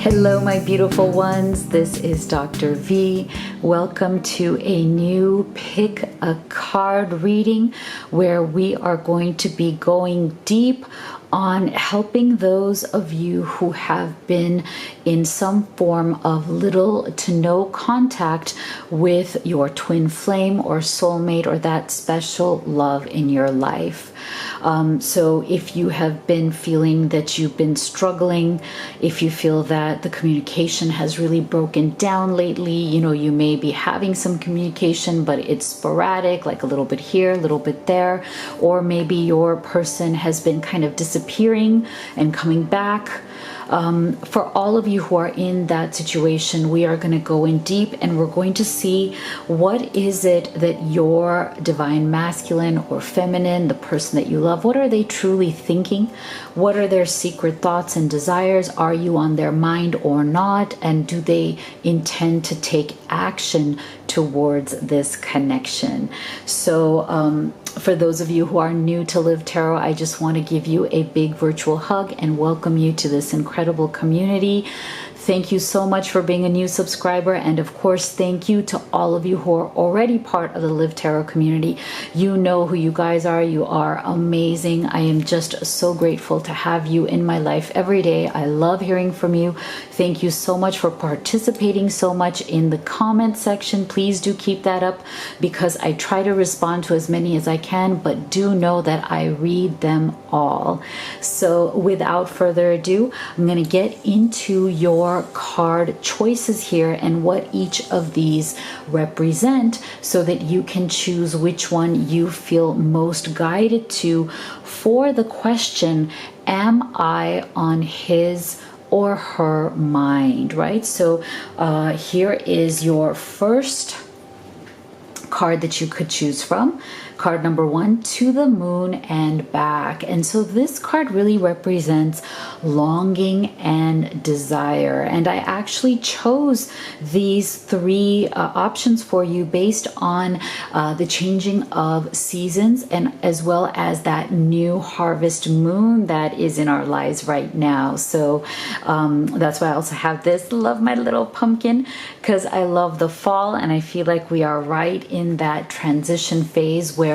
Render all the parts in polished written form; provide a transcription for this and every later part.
Hello, my beautiful ones. This is Dr. V. Welcome to a new Pick a Card reading where we are going to be going deep on helping those of you who have been in some form of little to no contact with your twin flame or soulmate or that special love in your life. So if you have been feeling that you've been struggling, if you feel that the communication has really broken down lately, you may be having some communication, but it's sporadic, like a little bit here, a little bit there, or maybe your person has been kind of disappearing and coming back. For all of you who are in that situation, we are going to go in deep and we're going to see what is it that your divine masculine or feminine, the person that you love, what are they truly thinking? What are their secret thoughts and desires? Are you on their mind or not? And do they intend to take action towards this connection? So for those of you who are new to Live Tarot, I just want to give you a big virtual hug and welcome you to this incredible community. Thank you so much for being a new subscriber. And of course, thank you to all of you who are already part of the Live Tarot community. You know who you guys are. You are amazing. I am just so grateful to have you in my life every day. I love hearing from you. Thank you so much for participating so much in the comment section. Please do keep that up because I try to respond to as many as I can, but do know that I read them all. So without further ado, I'm going to get into your card choices here and what each of these represent so that you can choose which one you feel most guided to for the question, am I on his or her mind, right? So here is your first card that you could choose from. Card number 1, to the moon and back. And so this card really represents longing and desire. And I actually chose these three options for you based on the changing of seasons and as well as that new harvest moon that is in our lives right now. So that's why I also have this. Love my little pumpkin because I love the fall and I feel like we are right in that transition phase where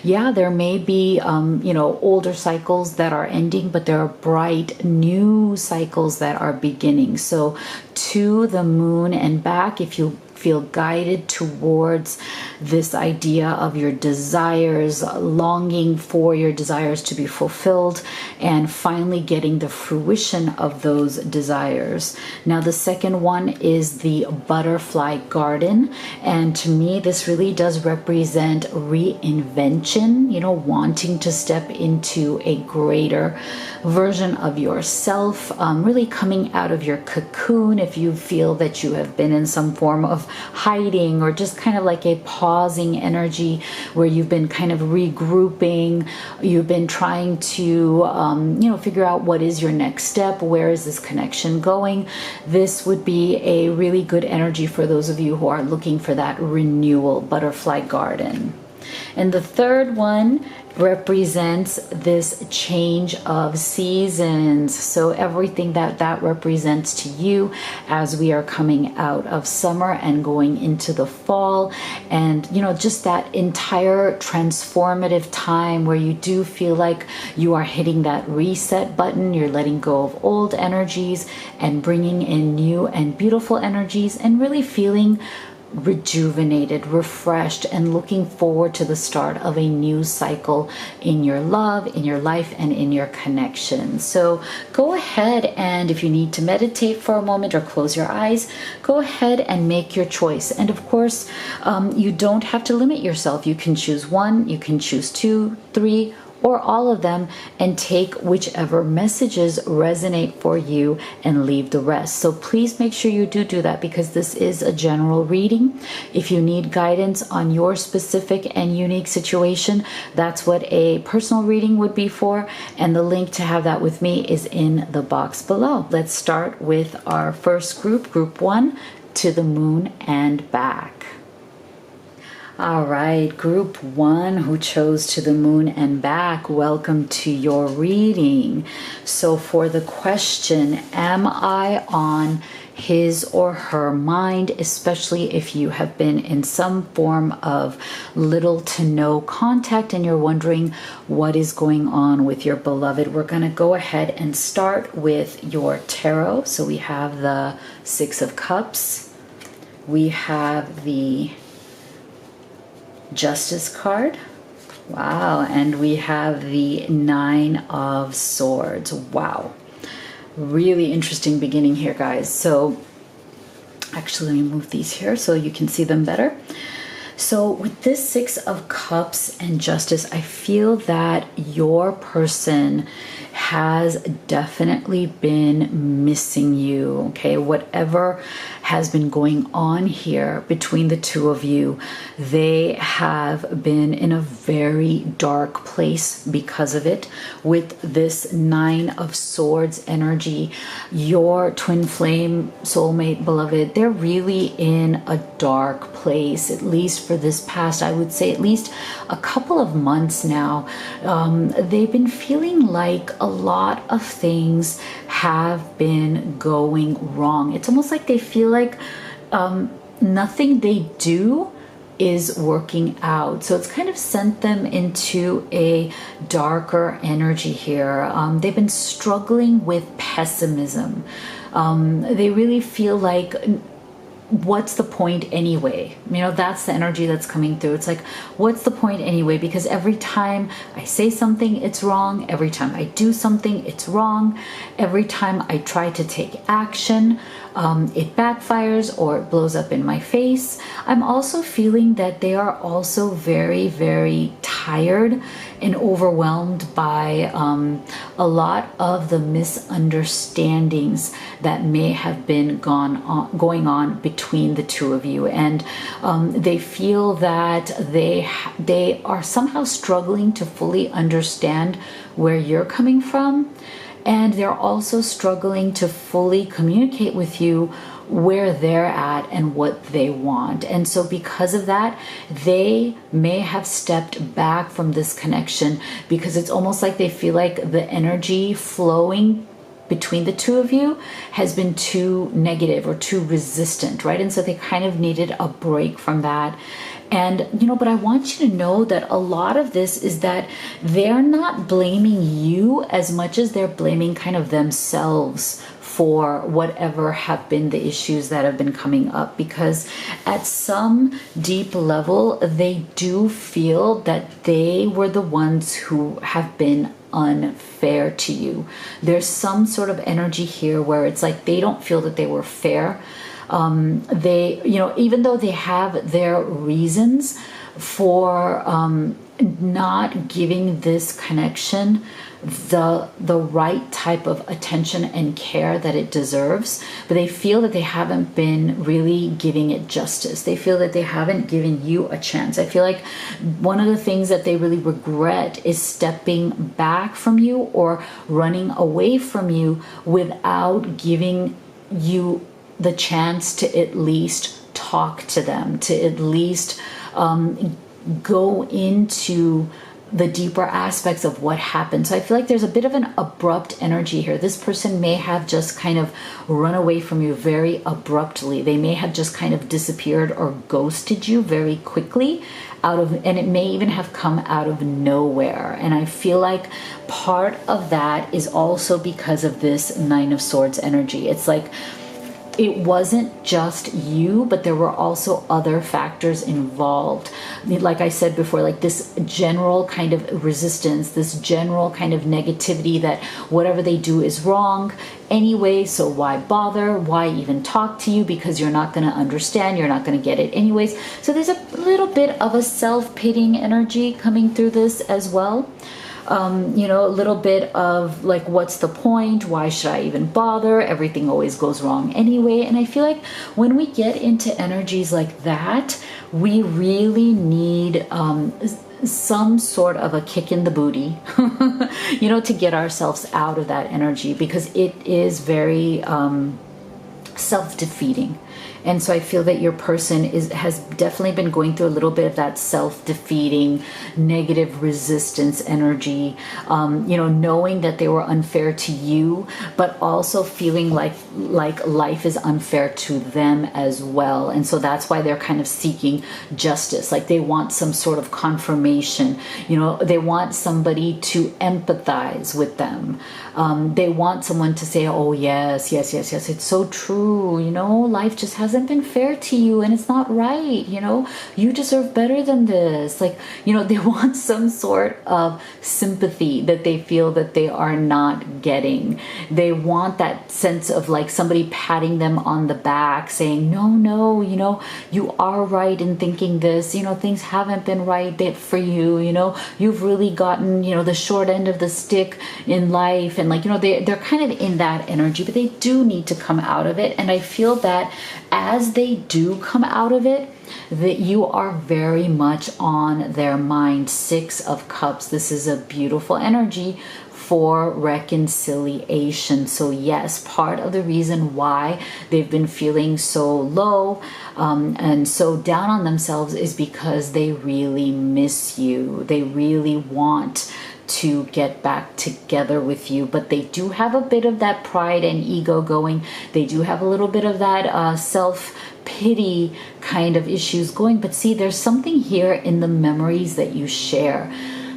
there may be older cycles that are ending, but there are bright new cycles that are beginning. So to the moon and back, if you feel guided towards this idea of your desires, longing for your desires to be fulfilled, and finally getting the fruition of those desires. Now, the second one is the butterfly garden. And to me, this really does represent reinvention, wanting to step into a greater version of yourself, really coming out of your cocoon if you feel that you have been in some form of hiding or just kind of like a pausing energy where you've been kind of regrouping, you've been trying to figure out what is your next step, where is this connection going. This would be a really good energy for those of you who are looking for that renewal, butterfly garden. And the third one represents this change of seasons. So everything that represents to you as we are coming out of summer and going into the fall, and just that entire transformative time where you do feel like you are hitting that reset button. You're letting go of old energies and bringing in new and beautiful energies and really feeling rejuvenated, refreshed, and looking forward to the start of a new cycle in your love, in your life, and in your connection. So go ahead, and if you need to meditate for a moment or close your eyes, go ahead and make your choice. And of course, you don't have to limit yourself. You can choose one, you can choose 2, 3, or all of them, and take whichever messages resonate for you and leave the rest. So please make sure you do that because this is a general reading. If you need guidance on your specific and unique situation, that's what a personal reading would be for. And the link to have that with me is in the box below. Let's start with our first group, group 1, to the moon and back. All right, group one who chose to the moon and back, welcome to your reading. So for the question, am I on his or her mind, especially if you have been in some form of little to no contact and you're wondering what is going on with your beloved? We're going to go ahead and start with your tarot. So we have the Six of Cups, we have the Justice card. Wow. And we have the Nine of Swords. Wow. Really interesting beginning here, guys. So actually, let me move these here so you can see them better. So with this Six of Cups and Justice, I feel that your person has definitely been missing you, okay? Whatever has been going on here between the two of you, they have been in a very dark place because of it. With this Nine of Swords energy, your twin flame soulmate beloved, they're really in a dark place, at least for this past, I would say at least a couple of months now. They've been feeling like a lot of things have been going wrong. It's almost like they feel like nothing they do is working out. So it's kind of sent them into a darker energy here. They've been struggling with pessimism. They really feel like, what's the point anyway? You know, that's the energy that's coming through. It's like, what's the point anyway? Because every time I say something, it's wrong. Every time I do something, it's wrong. Every time I try to take action, it backfires or it blows up in my face. I'm also feeling that they are also very, very tired and overwhelmed by a lot of the misunderstandings that may have been going on between the two of you. And they feel that they are somehow struggling to fully understand where you're coming from. And they're also struggling to fully communicate with you where they're at and what they want. And so because of that, they may have stepped back from this connection because it's almost like they feel like the energy flowing between the two of you has been too negative or too resistant, right? And so they kind of needed a break from that. And, you know, but I want you to know that a lot of this is that they're not blaming you as much as they're blaming kind of themselves for whatever have been the issues that have been coming up, because at some deep level, they do feel that they were the ones who have been unfair to you. There's some sort of energy here where it's like they don't feel that they were fair. They, you know, even though they have their reasons for not giving this connection the right type of attention and care that it deserves, but they feel that they haven't been really giving it justice. They feel that they haven't given you a chance. I feel like one of the things that they really regret is stepping back from you or running away from you without giving you the chance to at least talk to them, to at least go into the deeper aspects of what happened. So I feel like there's a bit of an abrupt energy here. This person may have just kind of run away from you very abruptly. They may have just kind of disappeared or ghosted you very quickly and it may even have come out of nowhere. And I feel like part of that is also because of this Nine of Swords energy. It's like, it wasn't just you, but there were also other factors involved. Like I said before, like this general kind of resistance, this general kind of negativity that whatever they do is wrong anyway, so why bother? Why even talk to you? Because you're not going to understand, you're not going to get it anyways. So there's a little bit of a self-pitying energy coming through this as well. You know, a little bit of like, what's the point? Why should I even bother? Everything always goes wrong anyway. And I feel like when we get into energies like that, we really need some sort of a kick in the booty, you know, to get ourselves out of that energy, because it is very self-defeating. And so I feel that your person has definitely been going through a little bit of that self-defeating, negative resistance energy, knowing that they were unfair to you, but also feeling like life is unfair to them as well. And so that's why they're kind of seeking justice. Like they want some sort of confirmation. They want somebody to empathize with them. They want someone to say, oh, yes, it's so true. Life just hasn't been fair to you and it's not right. You deserve better than this. They want some sort of sympathy that they feel that they are not getting. They want that sense of like somebody patting them on the back saying, no, you are right in thinking this, things haven't been right for you. You've really gotten, the short end of the stick in life. And they're kind of in that energy, but they do need to come out of it. And I feel that as they do come out of it, that you are very much on their mind. 6 of Cups. This is a beautiful energy for reconciliation. So yes, part of the reason why they've been feeling so low and so down on themselves is because they really miss you. They really want to get back together with you, but they do have a bit of that pride and ego going. They do have a little bit of that self-pity kind of issues going. But see, there's something here in the memories that you share.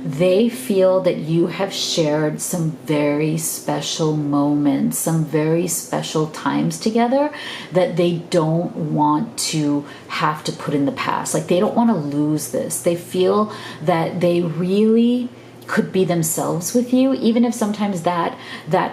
They feel that you have shared some very special moments, some very special times together that they don't want to have to put in the past. Like they don't want to lose this. They feel that they really could be themselves with you, even if sometimes that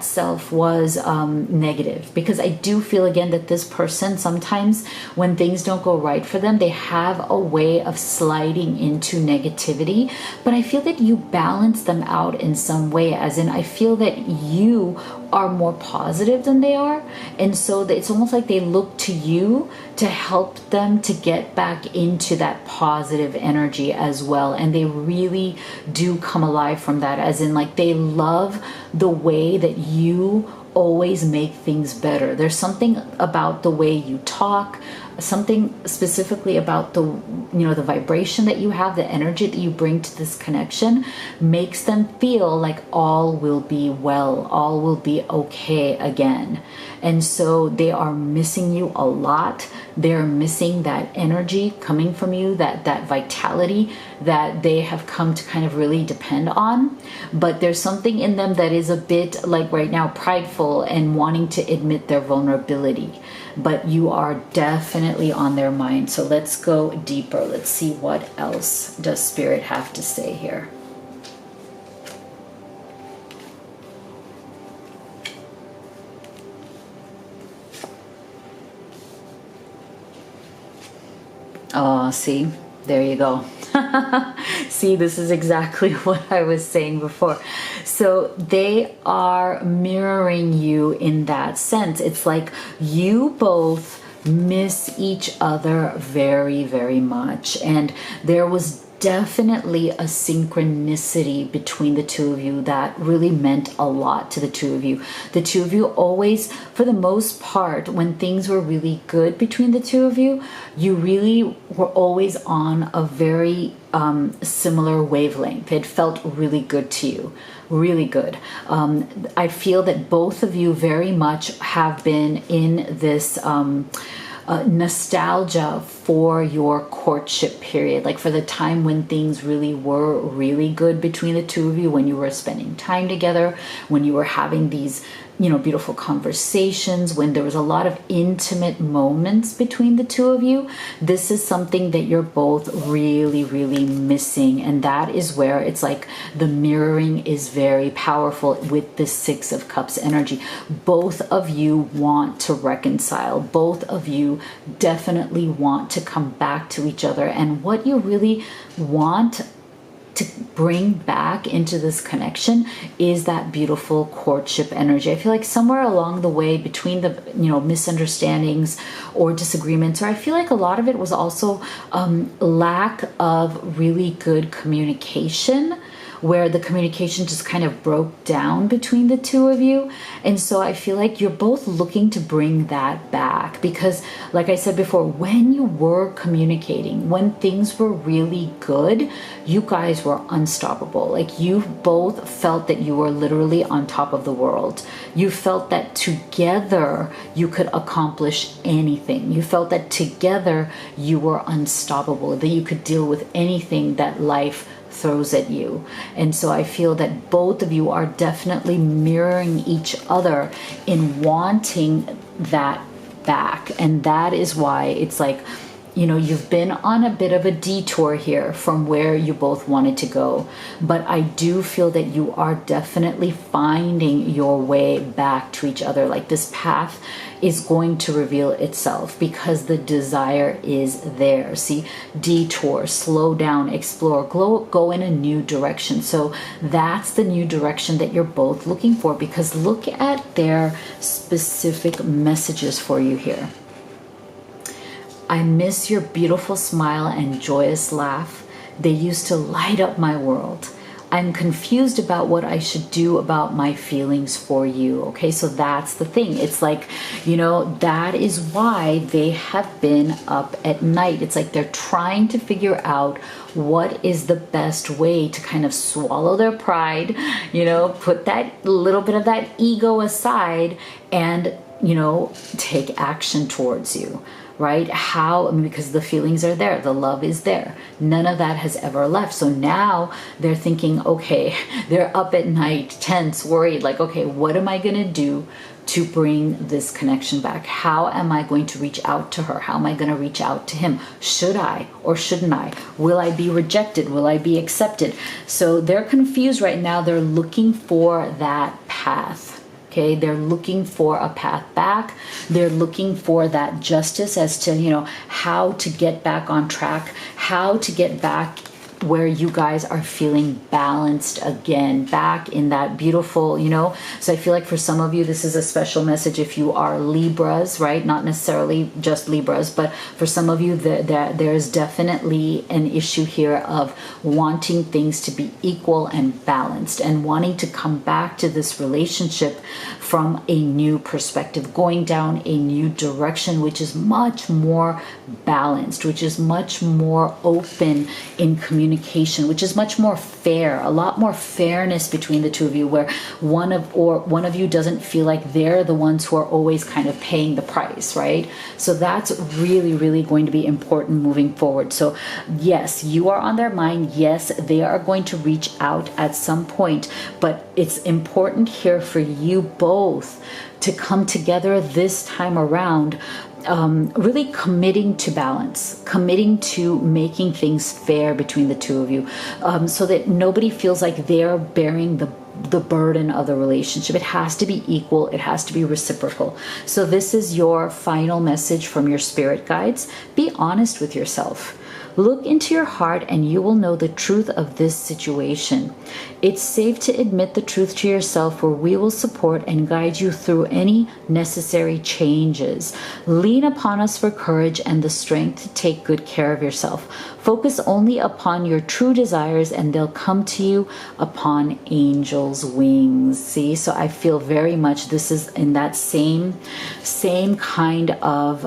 self was negative. Because I do feel again that this person, sometimes when things don't go right for them, they have a way of sliding into negativity. But I feel that you balance them out in some way, as in I feel that you are more positive than they are. And so it's almost like they look to you to help them to get back into that positive energy as well. And they really do come alive from that, as in like they love the way that you always make things better. There's something about the way you talk, something specifically about the vibration that you have, the energy that you bring to this connection makes them feel like all will be well, all will be okay again. And so they are missing you a lot. They're missing that energy coming from you, that vitality that they have come to kind of really depend on. But there's something in them that is a bit like right now prideful and wanting to admit their vulnerability. But you are definitely on their mind. So let's go deeper. Let's see what else does Spirit have to say here. Oh, see, there you go. See, this is exactly what I was saying before. So they are mirroring you in that sense. It's like you both miss each other very, very much. And there was definitely a synchronicity between the two of you that really meant a lot to the two of you. The two of you always, for the most part, when things were really good between the two of you, you really were always on a very similar wavelength. It felt really good to you. Really good. I feel that both of you very much have been in this nostalgia for your courtship period, like for the time when things really were really good between the two of you, when you were spending time together, when you were having these beautiful conversations, when there was a lot of intimate moments between the two of you. This is something that you're both really, really missing. And that is where it's like the mirroring is very powerful with the 6 of Cups energy. Both of you want to reconcile. Both of you definitely want to come back to each other. And what you really want to bring back into this connection is that beautiful courtship energy. I feel like somewhere along the way between the misunderstandings or disagreements, or I feel like a lot of it was also lack of really good communication, where the communication just kind of broke down between the two of you. And so I feel like you're both looking to bring that back because, like I said before, when you were communicating, when things were really good, you guys were unstoppable. Like you both felt that you were literally on top of the world. You felt that together you could accomplish anything. You felt that together you were unstoppable, that you could deal with anything that life throws at you. And so I feel that both of you are definitely mirroring each other in wanting that back. And that is why it's like, you know, you've been on a bit of a detour here from where you both wanted to go. But I do feel that you are definitely finding your way back to each other. Like this path is going to reveal itself because the desire is there. See, detour, slow down, explore, go in a new direction. So that's the new direction that you're both looking for, because look at their specific messages for you here. I miss your beautiful smile and joyous laugh. They used to light up my world. I'm confused about what I should do about my feelings for you. Okay, so that's the thing. It's like, you know, that is why they have been up at night. It's like they're trying to figure out what is the best way to kind of swallow their pride, you know, put that little bit of that ego aside and, you know, take action towards you. Right? How? I mean, because the feelings are there, the love is there. None of that has ever left. So now they're thinking, okay, they're up at night, tense, worried, like, okay, what am I going to do to bring this connection back? How am I going to reach out to her? How am I going to reach out to him? Should I or shouldn't I? Will I be rejected? Will I be accepted? So they're confused right now. They're looking for that path. Okay, they're looking for a path back. They're looking for that justice as to, you know, how to get back on track, how to get back where you guys are feeling balanced again, back in that beautiful, you know. So I feel like for some of you, this is a special message if you are Libras, right? Not necessarily just Libras, but for some of you, there's definitely an issue here of wanting things to be equal and balanced and wanting to come back to this relationship from a new perspective, going down a new direction, which is much more balanced, which is much more open in communication, which is much more fair, a lot more fairness between the two of you, where one of you doesn't feel like they're the ones who are always kind of paying the price, right? So that's really, really going to be important moving forward. So yes, you are on their mind. Yes, they are going to reach out at some point, but it's important here for you both to come together this time around, really committing to balance, committing to making things fair between the two of you, so that nobody feels like they're bearing the burden of the relationship. It has to be equal. It has to be reciprocal. So this is your final message from your spirit guides. Be honest with yourself. Look into your heart and you will know the truth of this situation. It's safe to admit the truth to yourself, where we will support and guide you through any necessary changes. Lean upon us for courage and the strength to take good care of yourself. Focus only upon your true desires and they'll come to you upon angels' wings. See, so I feel very much this is in that same kind of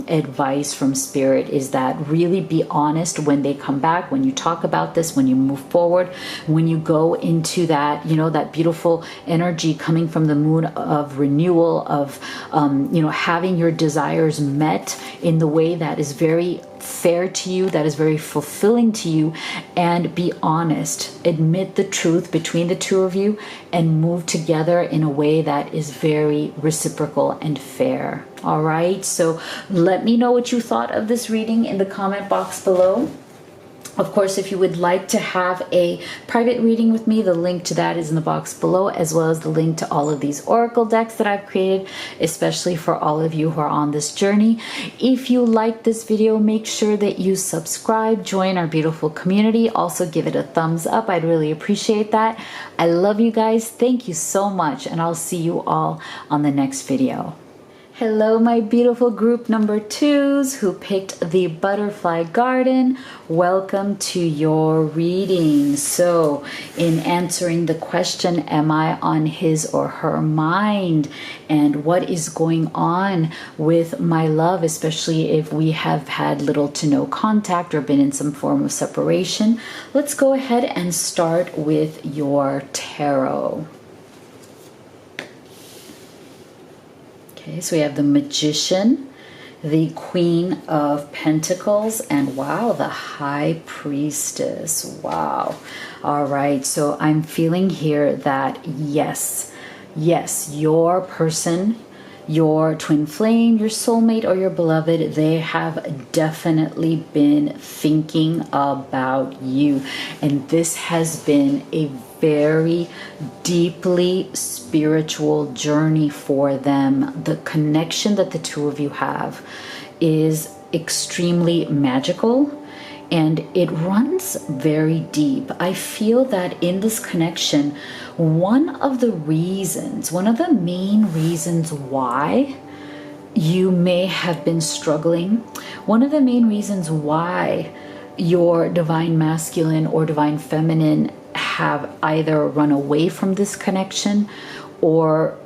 advice from Spirit, is that really be honest when they come back, when you talk about this, when you move forward, when you go into that, you know, that beautiful energy coming from the moon of renewal, of, you know, having your desires met in the way that is very fair to you, that is very fulfilling to you, and be honest. Admit the truth between the two of you and move together in a way that is very reciprocal and fair. All right, so let me know what you thought of this reading in the comment box below. Of course, if you would like to have a private reading with me, the link to that is in the box below, as well as the link to all of these oracle decks that I've created, especially for all of you who are on this journey. If you like this video, make sure that you subscribe, join our beautiful community. Also give it a thumbs up. I'd really appreciate that. I love you guys. Thank you so much, and I'll see you all on the next video. Hello, my beautiful group number 2s who picked the butterfly garden. Welcome to your reading. So, in answering the question, am I on his or her mind? And what is going on with my love, especially if we have had little to no contact or been in some form of separation? Let's go ahead and start with your tarot. Okay, so we have the Magician, the Queen of Pentacles, and wow, the High Priestess. Wow. All right, so I'm feeling here that yes, your person, your twin flame, your soulmate, or your beloved, they have definitely been thinking about you. And this has been a very deeply spiritual journey for them. The connection that the two of you have is extremely magical and it runs very deep. I feel that in this connection, one of the main reasons why you may have been struggling, one of the main reasons why your divine masculine or divine feminine have either run away from this connection or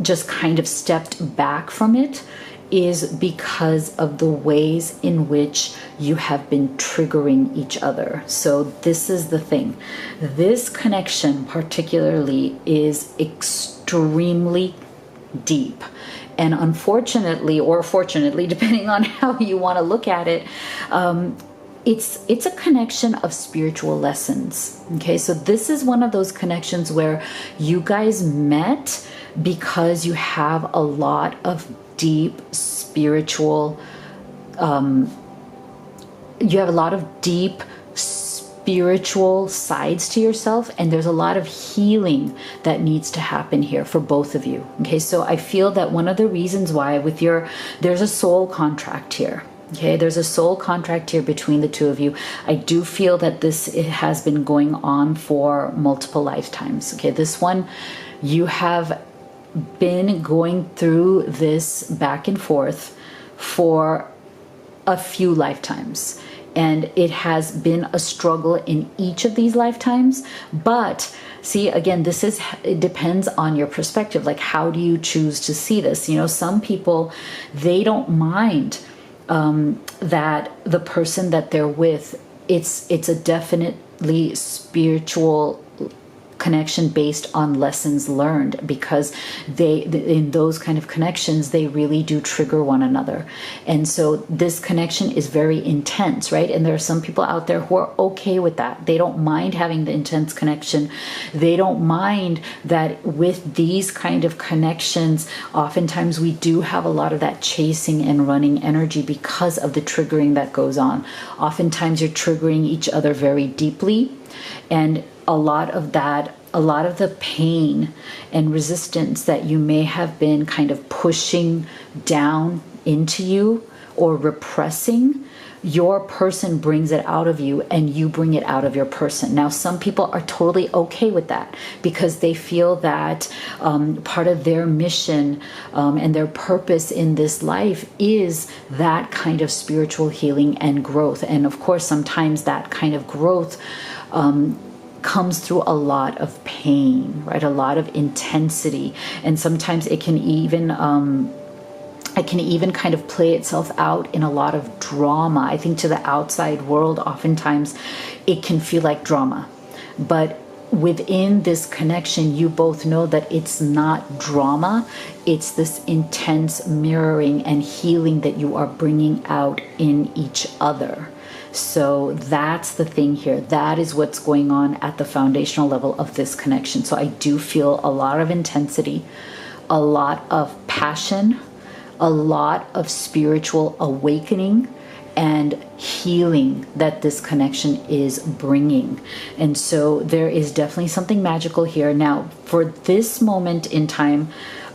just kind of stepped back from it is because of the ways in which you have been triggering each other. So this is the thing. This connection particularly is extremely deep. And unfortunately, or fortunately, depending on how you want to look at it, it's a connection of spiritual lessons. Okay, so this is one of those connections where you guys met because you have a lot of deep spiritual sides to yourself, and there's a lot of healing that needs to happen here for both of you. Okay, so I feel that one of the reasons why there's a soul contract here. Okay, there's a soul contract here between the two of you. I do feel that it has been going on for multiple lifetimes. Okay, this one, you have been going through this back and forth for a few lifetimes. And it has been a struggle in each of these lifetimes. But see, again, it depends on your perspective. Like, how do you choose to see this? You know, some people, they don't mind that the person that they're with, it's a definitely spiritual connection based on lessons learned, because in those kind of connections, they really do trigger one another. And so this connection is very intense, right? And there are some people out there who are okay with that. They don't mind having the intense connection. They don't mind that with these kind of connections, oftentimes we do have a lot of that chasing and running energy because of the triggering that goes on. Oftentimes you're triggering each other very deeply, and a lot of the pain and resistance that you may have been kind of pushing down into you or repressing, your person brings it out of you and you bring it out of your person. Now, some people are totally okay with that because they feel that part of their mission and their purpose in this life is that kind of spiritual healing and growth. And of course, sometimes that kind of growth comes through a lot of pain, right? A lot of intensity. And sometimes it can even kind of play itself out in a lot of drama. I think to the outside world, oftentimes it can feel like drama. But within this connection, you both know that it's not drama. It's this intense mirroring and healing that you are bringing out in each other. So that's the thing here. That is what's going on at the foundational level of this connection. So I do feel a lot of intensity, a lot of passion, a lot of spiritual awakening and healing that this connection is bringing. And so there is definitely something magical here. Now, for this moment in time,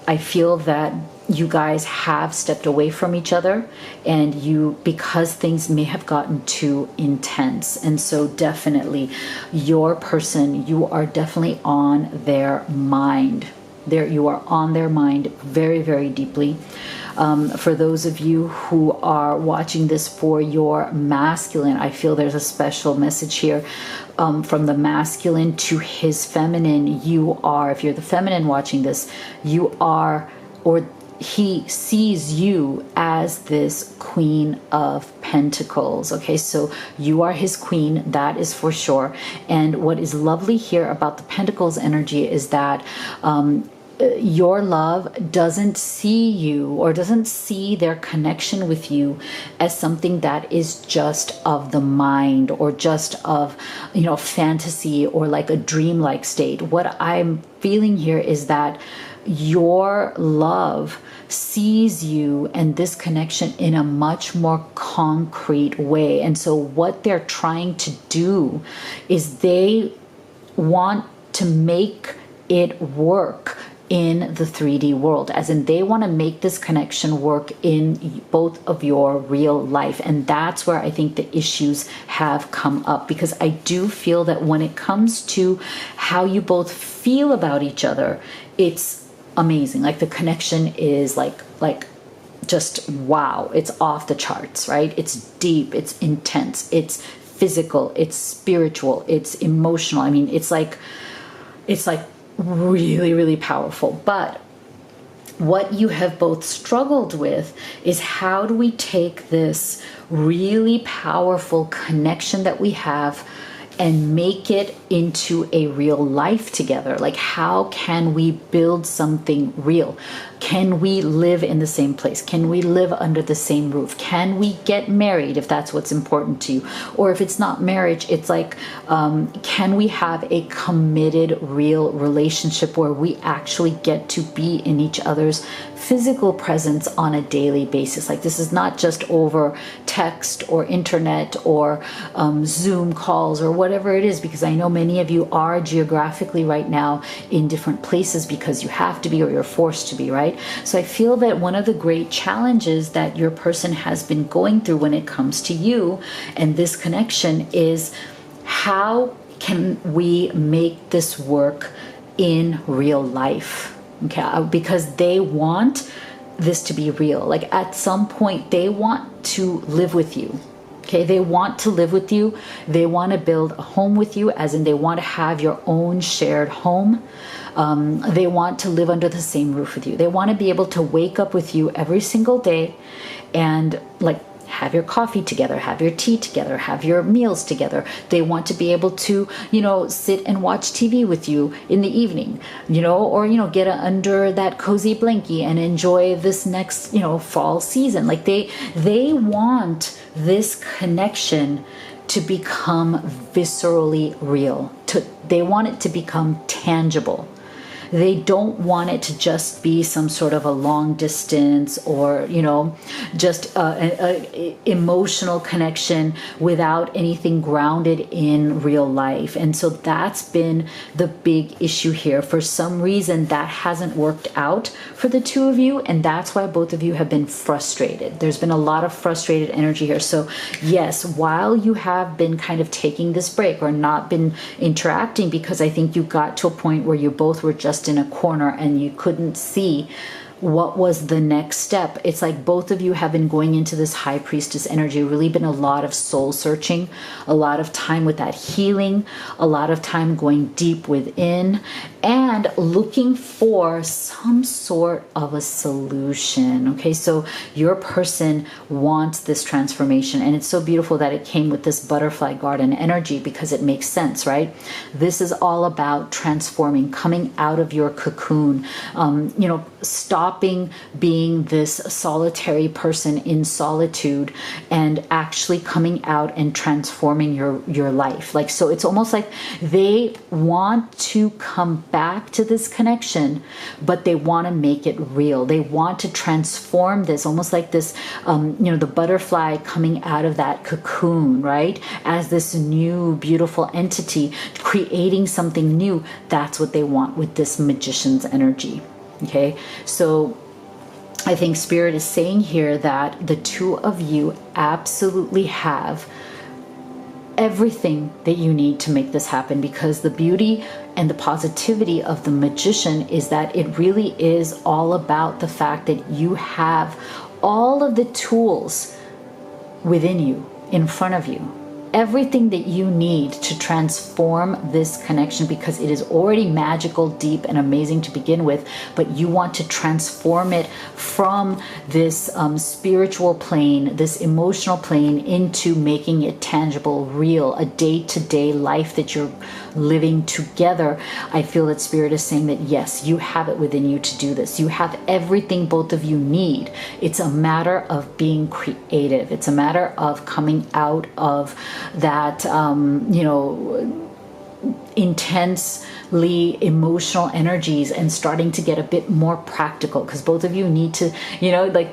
I feel that you guys have stepped away from each other, and because things may have gotten too intense. And so definitely your person, you are definitely on their mind. You are on their mind very, very deeply. For those of you who are watching this for your masculine, I feel there's a special message here from the masculine to his feminine. You are, if you're the feminine watching this, you are, or he sees you as this Queen of Pentacles. Okay, so you are his queen, that is for sure. And what is lovely here about the Pentacles energy is that your love doesn't see you, or doesn't see their connection with you as something that is just of the mind, or just of, you know, fantasy, or like a dreamlike state. What I'm feeling here is that your love sees you and this connection in a much more concrete way. And so what they're trying to do is they want to make it work in the 3D world, as in they want to make this connection work in both of your real life. And that's where I think the issues have come up, because I do feel that when it comes to how you both feel about each other, it's amazing. Like the connection is like just wow, it's off the charts, right? It's deep, it's intense, it's physical, it's spiritual, it's emotional. I mean, it's like really, really powerful. But what you have both struggled with is, how do we take this really powerful connection that we have and make it into a real life together? Like, how can we build something real? Can we live in the same place? Can we live under the same roof? Can we get married if that's what's important to you? Or if it's not marriage, it's like, can we have a committed, real relationship where we actually get to be in each other's physical presence on a daily basis? Like, this is not just over text or internet or Zoom calls or whatever it is, because I know many of you are geographically right now in different places because you have to be, or you're forced to be, right? So I feel that one of the great challenges that your person has been going through when it comes to you and this connection is, how can we make this work in real life? Okay, because they want this to be real. Like, at some point they want to live with you. Okay, they want to live with you. They want to build a home with you, as in they want to have your own shared home. They want to live under the same roof with you. They want to be able to wake up with you every single day and like have your coffee together, have your tea together, have your meals together. They want to be able to, you know, sit and watch TV with you in the evening, you know, or, you know, get under that cozy blankie and enjoy this next, you know, fall season. Like they want this connection to become viscerally real. They want it to become tangible. They don't want it to just be some sort of a long distance, or, you know, just a emotional connection without anything grounded in real life. And so that's been the big issue here. For some reason, that hasn't worked out for the two of you, and that's why both of you have been frustrated. There's been a lot of frustrated energy here. So yes, while you have been kind of taking this break or not been interacting, because I think you got to a point where you both were just in a corner and you couldn't see what was the next step. It's like both of you have been going into this high priestess energy, really been a lot of soul searching, a lot of time with that healing, a lot of time going deep within and looking for some sort of a solution. Okay, so your person wants this transformation, and it's so beautiful that it came with this butterfly garden energy, because it makes sense, right? This is all about transforming, coming out of your cocoon, you know, stopping being this solitary person in solitude and actually coming out and transforming your life. Like, so it's almost like they want to come back to this connection, but they want to make it real. They want to transform this, almost like this, you know, the butterfly coming out of that cocoon, right? As this new, beautiful entity, creating something new. That's what they want with this magician's energy. Okay, so I think Spirit is saying here that the two of you absolutely have everything that you need to make this happen, because the beauty and the positivity of the magician is that it really is all about the fact that you have all of the tools within you, in front of you, everything that you need to transform this connection, because it is already magical, deep, and amazing to begin with, but you want to transform it from this spiritual plane, this emotional plane, into making it tangible, real, a day-to-day life that you're living together. I feel that Spirit is saying that yes, you have it within you to do this. You have everything both of you need. It's a matter of being creative. It's a matter of coming out of that, intensely emotional energies and starting to get a bit more practical, because both of you need to,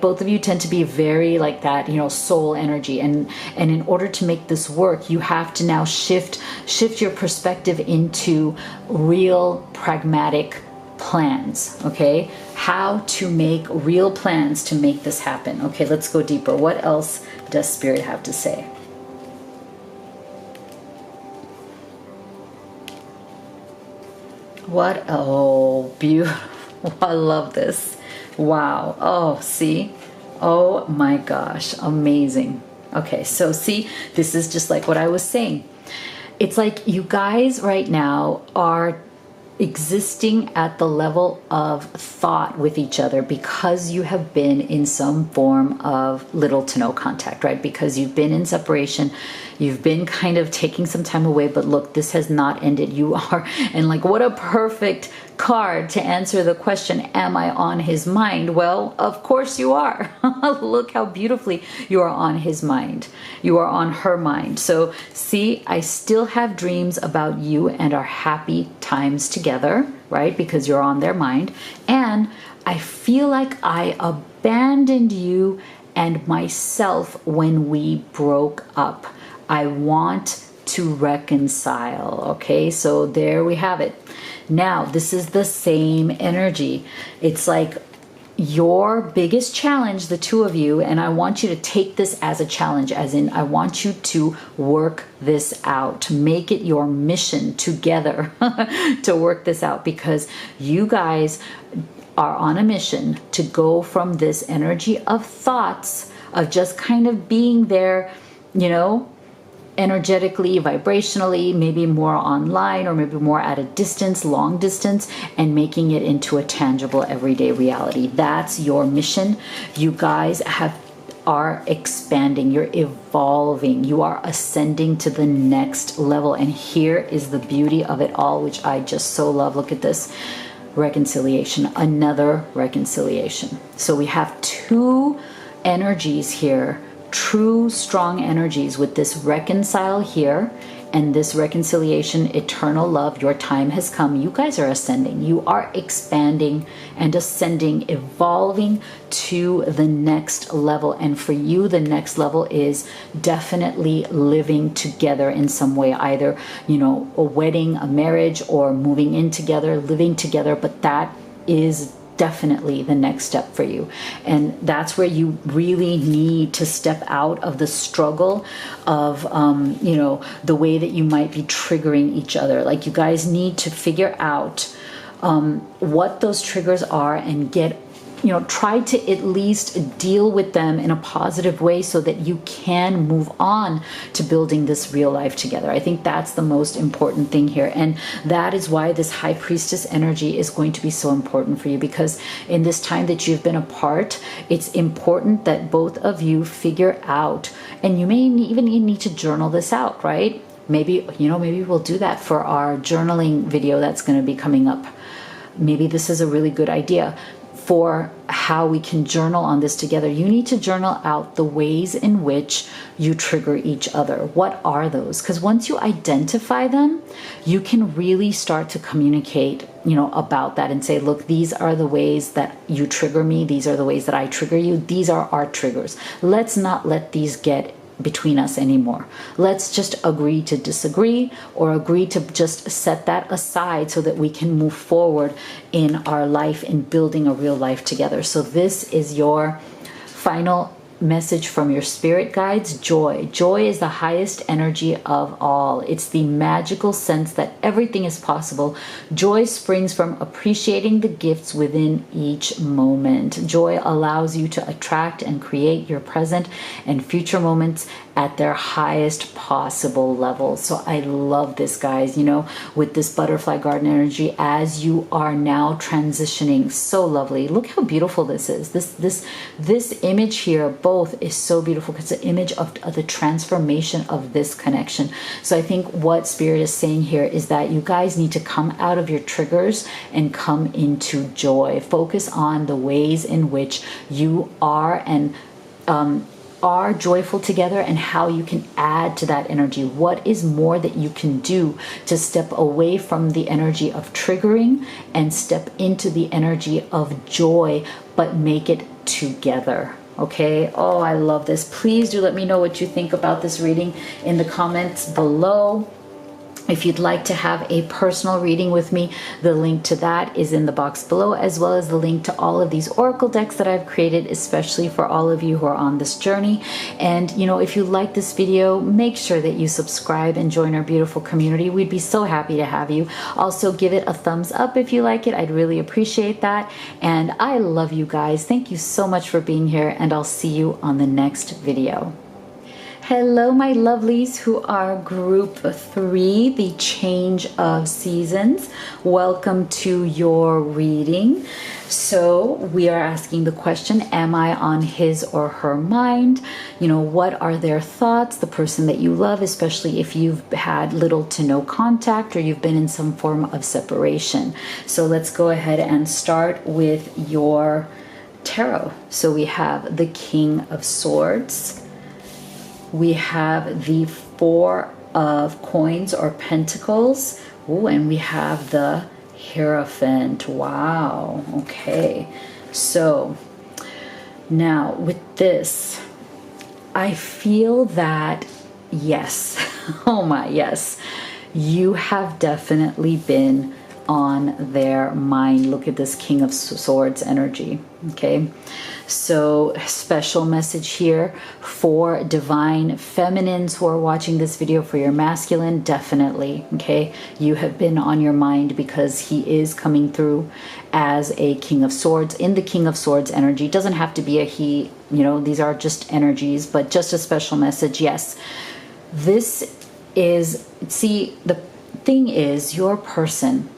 both of you tend to be very like that, soul energy, and in order to make this work, you have to now shift your perspective into real pragmatic plans. Okay, how to make real plans to make this happen. Okay, let's go deeper. What else does Spirit have to say? What? Oh, beautiful. I love this. Wow. Oh, see? Oh my gosh. Amazing. Okay, so see, this is just like what I was saying. It's like you guys right now are existing at the level of thought with each other because you have been in some form of little to no contact, right? Because you've been in separation, you've been kind of taking some time away, but look, this has not ended. You are, and like, what a perfect card to answer the question, am I on his mind? Well, of course you are. Look how beautifully you are on his mind. You are on her mind. So see, I still have dreams about you and our happy times together, right? Because you're on their mind. And I feel like I abandoned you and myself when we broke up. I want to reconcile. Okay, so there we have it. Now, this is the same energy. It's like your biggest challenge, the two of you, and I want you to take this as a challenge, as in I want you to work this out. Make it your mission together to work this out, because you guys are on a mission to go from this energy of thoughts, of just kind of being there, energetically, vibrationally, maybe more online or maybe more at a distance, long distance, and making it into a tangible everyday reality. That's your mission. You guys are expanding, you're evolving, you are ascending to the next level. And here is the beauty of it all, which I just so love. Look at this. Reconciliation, another reconciliation. So we have two energies here, true strong energies, with this reconcile here and this reconciliation, eternal love. Your time has come. You guys are ascending. You are expanding and ascending, evolving to the next level. And for you, the next level is definitely living together in some way, either, a wedding, a marriage, or moving in together, living together. But that is definitely the next step for you. And that's where you really need to step out of the struggle of, the way that you might be triggering each other. Like, you guys need to figure out what those triggers are and try to at least deal with them in a positive way so that you can move on to building this real life together. I think that's the most important thing here. And that is why this High Priestess energy is going to be so important for you, because in this time that you've been apart, it's important that both of you figure out, and you may even need to journal this out, right? Maybe we'll do that for our journaling video that's going to be coming up. Maybe this is a really good idea for how we can journal on this together. You need to journal out the ways in which you trigger each other. What are those? Because once you identify them, you can really start to communicate, about that and say, look, these are the ways that you trigger me. These are the ways that I trigger you. These are our triggers. Let's not let these get between us anymore. Let's just agree to disagree, or agree to just set that aside so that we can move forward in our life and building a real life together. So this is your final message from your spirit guides, joy. Joy is the highest energy of all. It's the magical sense that everything is possible. Joy springs from appreciating the gifts within each moment. Joy allows you to attract and create your present and future moments at their highest possible level. So I love this, guys, you know, with this butterfly garden energy as you are now transitioning. So lovely. Look how beautiful this is. This image here both is so beautiful because it's an image of the transformation of this connection. So I think what Spirit is saying here is that you guys need to come out of your triggers and come into joy. Focus on the ways in which you are and are joyful together and how you can add to that energy. What is more that you can do to step away from the energy of triggering and step into the energy of joy, but make it together. Okay. Oh, I love this. Please do let me know what you think about this reading in the comments below. If you'd like to have a personal reading with me, the link to that is in the box below, as well as the link to all of these oracle decks that I've created, especially for all of you who are on this journey. And, you know, if you like this video, make sure that you subscribe and join our beautiful community. We'd be so happy to have you. Also, give it a thumbs up if you like it. I'd really appreciate that. And I love you guys. Thank you so much for being here, and I'll see you on the next video. Hello, my lovelies who are group 3, the change of seasons. Welcome to your reading. So we are asking the question, am I on his or her mind? You know, what are their thoughts? The person that you love, especially if you've had little to no contact or you've been in some form of separation. So let's go ahead and start with your tarot. So we have the King of Swords. We have the Four of Coins or Pentacles. Ooh, and we have the Hierophant. Wow. Okay. So now with this, I feel that, yes, oh my, yes, you have definitely been on their mind. Look at this King of Swords energy. Okay. So special message here for divine feminines who are watching this video. For your masculine, definitely, okay, you have been on your mind because he is coming through as a King of Swords. In the King of Swords energy, doesn't have to be a he, you know, these are just energies, but just a special message. Yes, this is, see, the thing is, your person,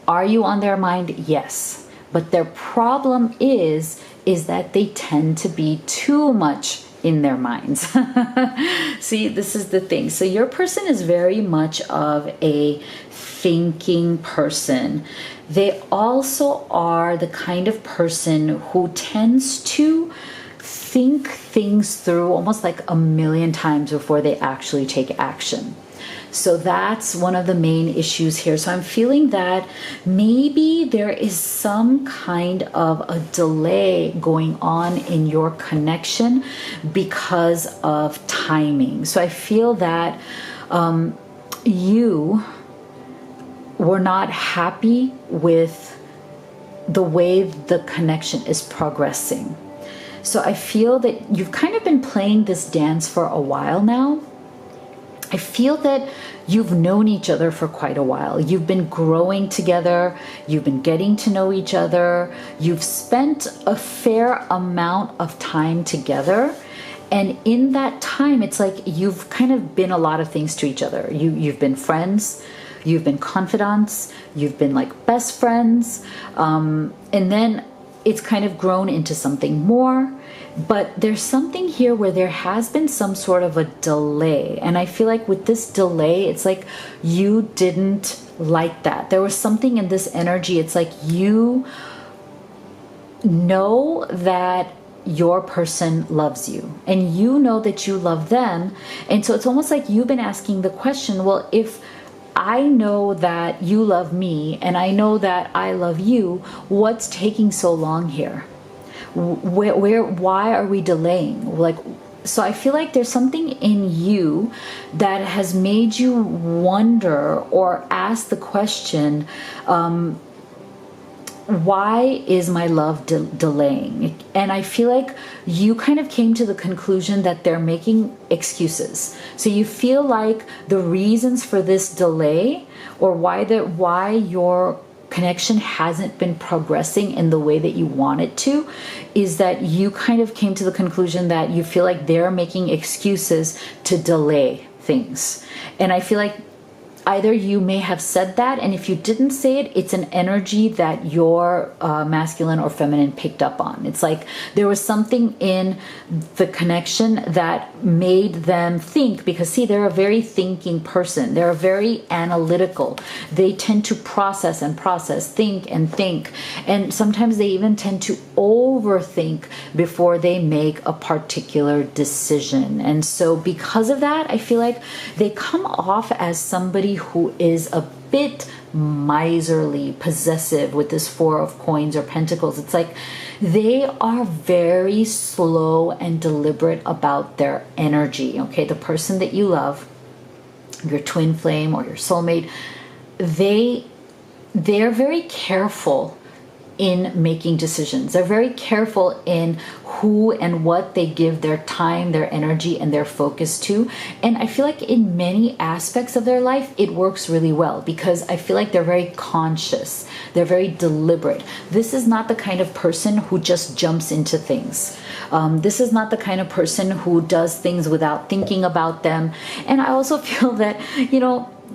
are you on their mind? Yes. But their problem is that they tend to be too much in their minds. See, this is the thing. So your person is very much of a thinking person. They also are the kind of person who tends to think things through almost like a million times before they actually take action. So that's one of the main issues here. So I'm feeling that maybe there is some kind of a delay going on in your connection because of timing. So I feel that you were not happy with the way the connection is progressing. So I feel that you've kind of been playing this dance for a while now. I feel that you've known each other for quite a while. You've been growing together. You've been getting to know each other. You've spent a fair amount of time together. And in that time, it's like you've kind of been a lot of things to each other. You've been friends. You've been confidants. You've been like best friends. And then it's kind of grown into something more. But there's something here where there has been some sort of a delay. And I feel like with this delay, it's like you didn't like that. There was something in this energy. It's like you know that your person loves you and you know that you love them. And so it's almost like you've been asking the question, well, if I know that you love me and I know that I love you, what's taking so long here? Why are we delaying? Like, so I feel like there's something in you that has made you wonder or ask the question, why is my love delaying? And I feel like you kind of came to the conclusion that they're making excuses. So you feel like the reasons for this delay, or why your connection hasn't been progressing in the way that you want it to, is that you kind of came to the conclusion that you feel like they're making excuses to delay things. And I feel like either you may have said that, and if you didn't say it, it's an energy that your masculine or feminine picked up on. It's like there was something in the connection that made them think, because see, they're a very thinking person. They're very analytical. They tend to process and process, think and think. And sometimes they even tend to overthink before they make a particular decision. And so because of that, I feel like they come off as somebody who is a bit miserly, possessive with this Four of Coins or Pentacles. It's like they are very slow and deliberate about their energy. Okay, the person that you love, your twin flame or your soulmate, they're very careful in making decisions. They're very careful in who and what they give their time, their energy, and their focus to. And I feel like in many aspects of their life, it works really well, because I feel like they're very conscious. They're very deliberate. This is not the kind of person who just jumps into things. This is not the kind of person who does things without thinking about them. And I also feel that,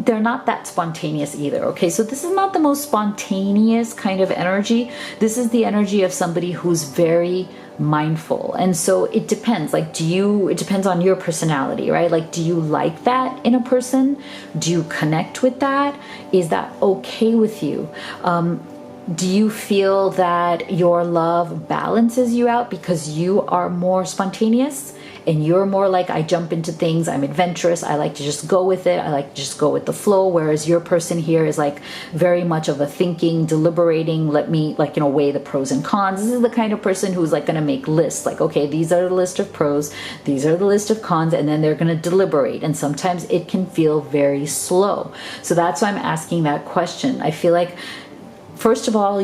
they're not that spontaneous either. Okay, so this is not the most spontaneous kind of energy. This is the energy of somebody who's very mindful. And so it depends. It depends on your personality, right? Like, do you like that in a person? Do you connect with that? Is that okay with you? Do you feel that your love balances you out because you are more spontaneous? And you're more like, I jump into things, I'm adventurous, I like to just go with it, I like to just go with the flow, whereas your person here is like very much of a thinking, deliberating, let me weigh the pros and cons. This is the kind of person who's like going to make lists, like, okay, these are the list of pros, these are the list of cons, and then they're going to deliberate. And sometimes it can feel very slow. So that's why I'm asking that question. I feel like, first of all,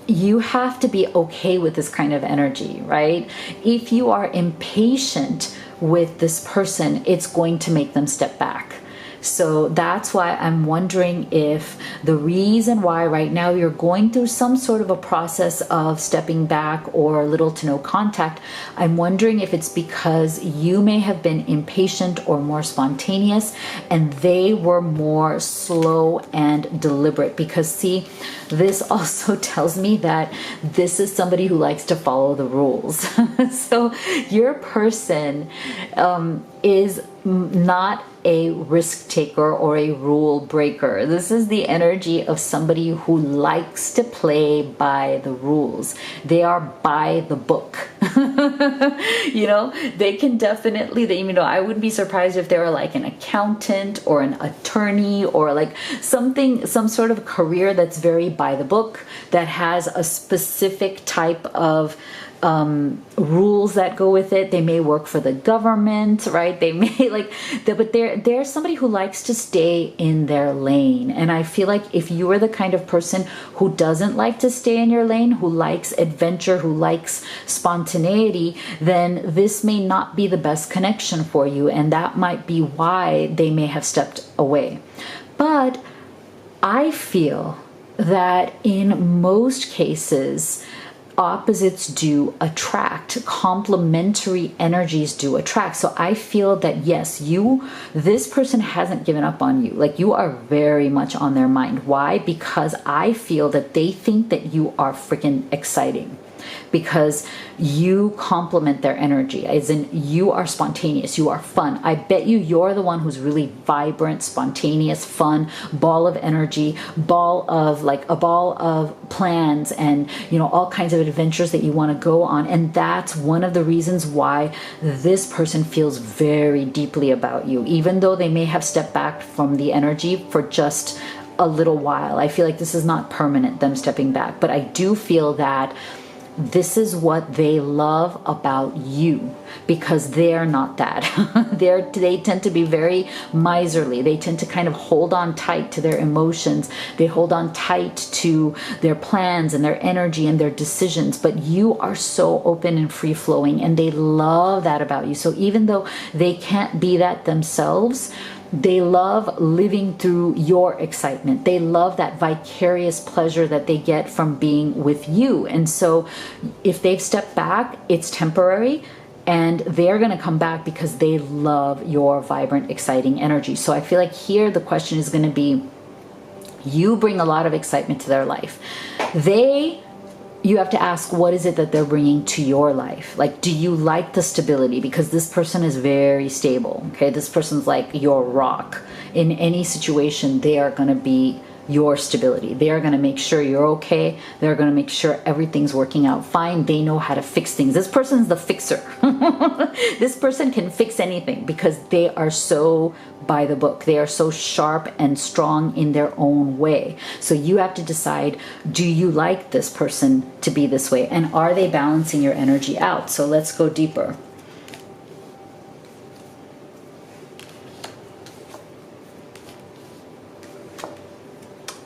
you have to be okay with this kind of energy, right? If you are impatient with this person, it's going to make them step back. So that's why I'm wondering if the reason why right now you're going through some sort of a process of stepping back or little to no contact, I'm wondering if it's because you may have been impatient or more spontaneous and they were more slow and deliberate. Because see, this also tells me that this is somebody who likes to follow the rules. So your person is not a risk taker or a rule breaker. This is the energy of somebody who likes to play by the rules. They are by the book. They can definitely, I wouldn't be surprised if they were like an accountant or an attorney or like some sort of career that's very by the book, that has a specific type of rules that go with it. They may work for the government, right? They may but they're somebody who likes to stay in their lane. And I feel like if you are the kind of person who doesn't like to stay in your lane, who likes adventure, who likes spontaneity, then this may not be the best connection for you. And that might be why they may have stepped away. But I feel that in most cases, opposites do attract, complementary energies do attract. So I feel that yes, this person hasn't given up on you. Like, you are very much on their mind. Why? Because I feel that they think that you are freaking exciting, because you complement their energy, as in you are spontaneous, you are fun. I bet you're the one who's really vibrant, spontaneous, fun, ball of energy, a ball of plans, and all kinds of adventures that you want to go on. And that's one of the reasons why this person feels very deeply about you, even though they may have stepped back from the energy for just a little while. I feel like this is not permanent, them stepping back, but I do feel that this is what they love about you, because they're not that. They tend to be very miserly. They tend to kind of hold on tight to their emotions. They hold on tight to their plans and their energy and their decisions. But you are so open and free flowing, and they love that about you. So even though they can't be that themselves, they love living through your excitement. They love that vicarious pleasure that they get from being with you. And so if they've stepped back, it's temporary, and they're going to come back because they love your vibrant, exciting energy. So I feel like here the question is going to be, you bring a lot of excitement to their life. You have to ask, what is it that they're bringing to your life? Like, do you like the stability? Because this person is very stable, okay? This person's like your rock. In any situation, they are going to be your stability. They are going to make sure you're okay. They're going to make sure everything's working out fine. They know how to fix things. This person's the fixer. This person can fix anything because they are so by the book. They are so sharp and strong in their own way. So you have to decide, do you like this person to be this way? And are they balancing your energy out? So let's go deeper.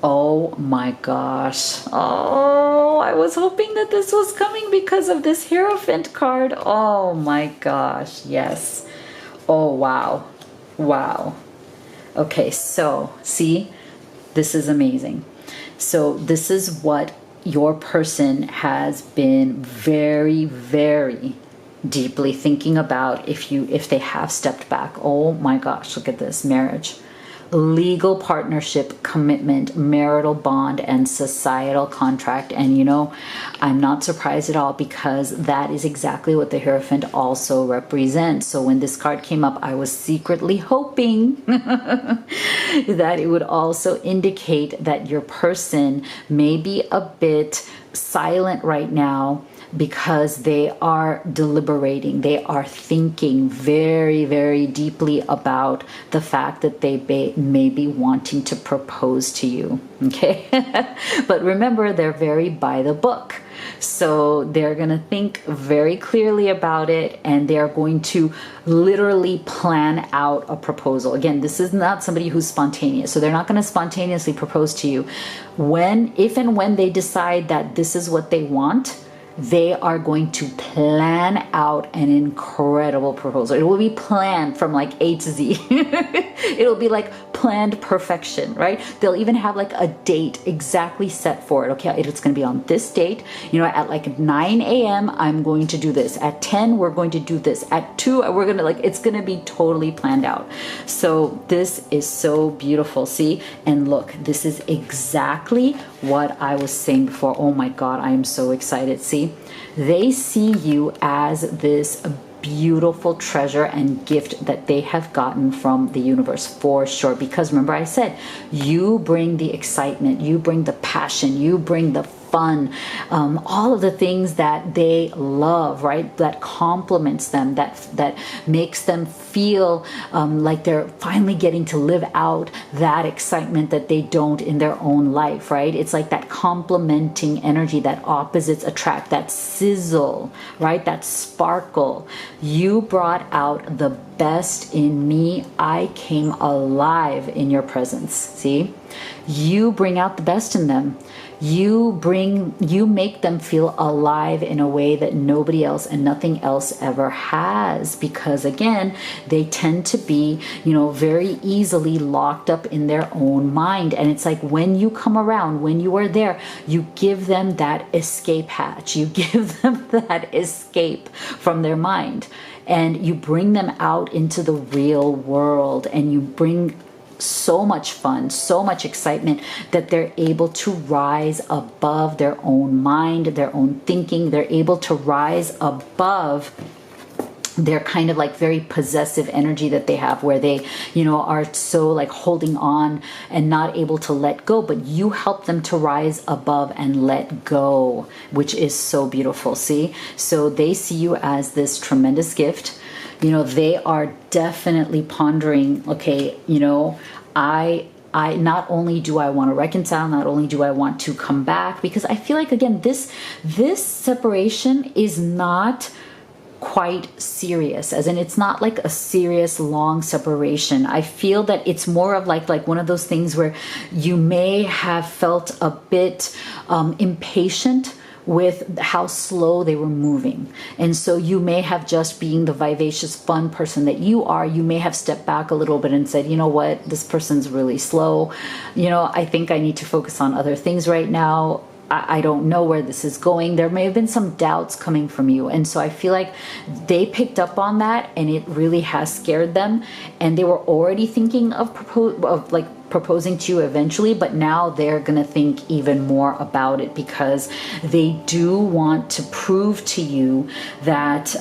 Oh my gosh. Oh, I was hoping that this was coming because of this Hierophant card. Oh my gosh. Yes. Oh, wow. Wow. Okay, so see, this is amazing. So this is what your person has been very, very deeply thinking about if they have stepped back. Oh my gosh, look at this. Marriage, legal partnership, commitment, marital bond, and societal contract. And you know, I'm not surprised at all, because that is exactly what the Hierophant also represents. So when this card came up, I was secretly hoping that it would also indicate that your person may be a bit silent right now, because they are deliberating. They are thinking very, very deeply about the fact that they may be wanting to propose to you. Okay. But remember, they're very by the book. So they're going to think very clearly about it, and they're going to literally plan out a proposal. Again, this is not somebody who's spontaneous. So they're not going to spontaneously propose to you. If and when they decide that this is what they want, they are going to plan out an incredible proposal. It will be planned from like A to Z. It'll be like planned perfection, right? They'll even have like a date exactly set for it. Okay, it's going to be on this date. You know, at like 9 a.m. I'm going to do this. At 10, we're going to do this. At 2, we're going to it's going to be totally planned out. So this is so beautiful. See? And look, this is exactly what I was saying before. Oh my God, I am so excited. See? They see you as this beautiful treasure and gift that they have gotten from the universe, for sure. Because remember, I said, you bring the excitement, you bring the passion, you bring the fun, all of the things that they love, right? That complements them, that makes them feel like they're finally getting to live out that excitement that they don't in their own life, right? It's like that complementing energy, that opposites attract, that sizzle, right? That sparkle. You brought out the best in me. I came alive in your presence. See? You bring out the best in them. You make them feel alive in a way that nobody else and nothing else ever has, because again, they tend to be, very easily locked up in their own mind. And it's like, when you come around, when you are there, you give them that escape hatch. You give them that escape from their mind, and you bring them out into the real world, and you bring so much fun, so much excitement, that they're able to rise above their own mind, their own thinking. They're able to rise above their kind of like very possessive energy that they have, where they, are so like holding on and not able to let go. But you help them to rise above and let go, which is so beautiful. See? So they see you as this tremendous gift. They are definitely pondering, okay, not only do I want to reconcile, not only do I want to come back, because I feel like, again, this separation is not quite serious, as in it's not like a serious long separation. I feel that it's more of like one of those things where you may have felt a bit impatient with how slow they were moving. And so you may have, just being the vivacious, fun person that you are, you may have stepped back a little bit and said, you know what, this person's really slow. You know, I think I need to focus on other things right now. I don't know where this is going. There may have been some doubts coming from you. And so I feel like they picked up on that, and it really has scared them. And they were already thinking of proposing to you eventually, but now they're going to think even more about it, because they do want to prove to you that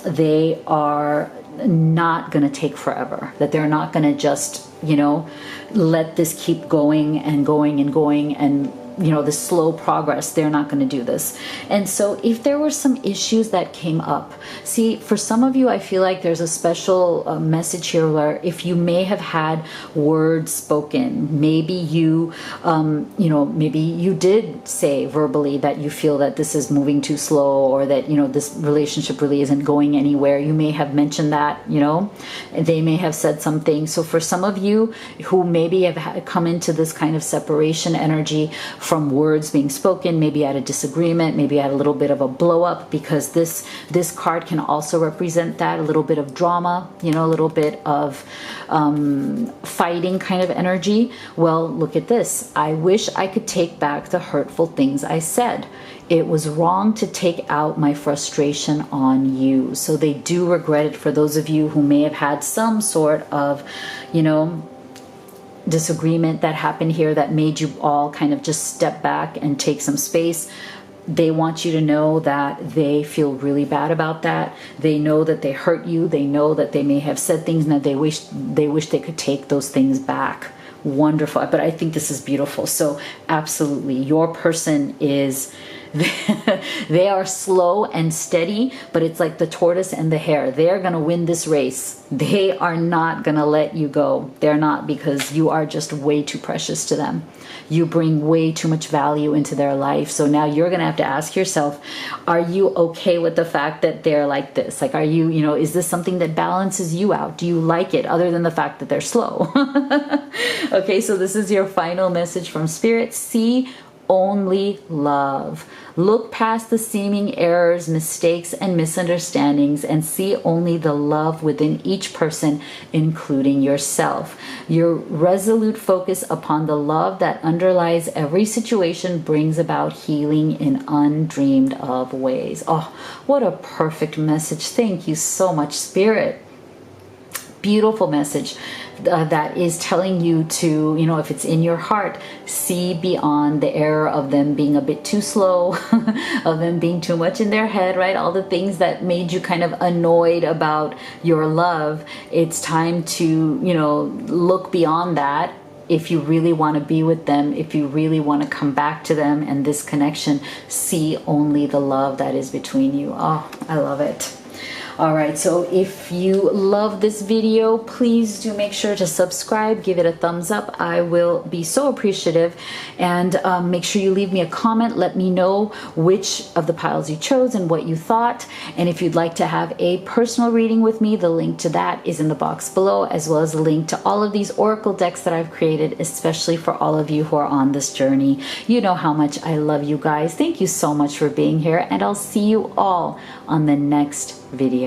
they are not going to take forever, that they're not going to just, you know, let this keep going and going and going, and you know, the slow progress. They're not going to do this. And so if there were some issues that came up, see, for some of you, I feel like there's a special message here where if you may have had words spoken, maybe you, you know, maybe you did say verbally that you feel that this is moving too slow, or that, you know, this relationship really isn't going anywhere. You may have mentioned that, you know, they may have said something. So for some of you who maybe have come into this kind of separation energy from words being spoken, maybe at a disagreement, maybe at a little bit of a blow up, because this card can also represent that, a little bit of drama, you know, a little bit of fighting kind of energy. Well, look at this. I wish I could take back the hurtful things I said. It was wrong to take out my frustration on you. So they do regret it. For those of you who may have had some sort of, you know, disagreement that happened here that made you all kind of just step back and take some space, they want you to know that they feel really bad about that. They know that they hurt you. They know that they may have said things and that they wish they could take those things back. Wonderful. But I think this is beautiful. So absolutely, your person is they are slow and steady, but it's like the tortoise and the hare. They're going to win this race. They are not going to let you go. They're not, because you are just way too precious to them. You bring way too much value into their life. So now you're going to have to ask yourself, are you okay with the fact that they're like this? Like, are you, you know, is this something that balances you out? Do you like it, other than the fact that they're slow? Okay, so this is your final message from Spirit. See only love. Look past the seeming errors, mistakes, and misunderstandings, and see only the love within each person, including yourself. Your resolute focus upon the love that underlies every situation brings about healing in undreamed of ways. Oh, what a perfect message. Thank you so much, Spirit. Beautiful message that is telling you to, you know, if it's in your heart, see beyond the error of them being a bit too slow, of them being too much in their head, right? All the things that made you kind of annoyed about your love. It's time to, you know, look beyond that. If you really want to be with them, if you really want to come back to them and this connection, see only the love that is between you. Oh, I love it. All right, so if you love this video, please do make sure to subscribe, give it a thumbs up. I will be so appreciative. And make sure you leave me a comment. Let me know which of the piles you chose and what you thought. And if you'd like to have a personal reading with me, the link to that is in the box below, as well as a link to all of these oracle decks that I've created, especially for all of you who are on this journey. You know how much I love you guys. Thank you so much for being here, and I'll see you all on the next video.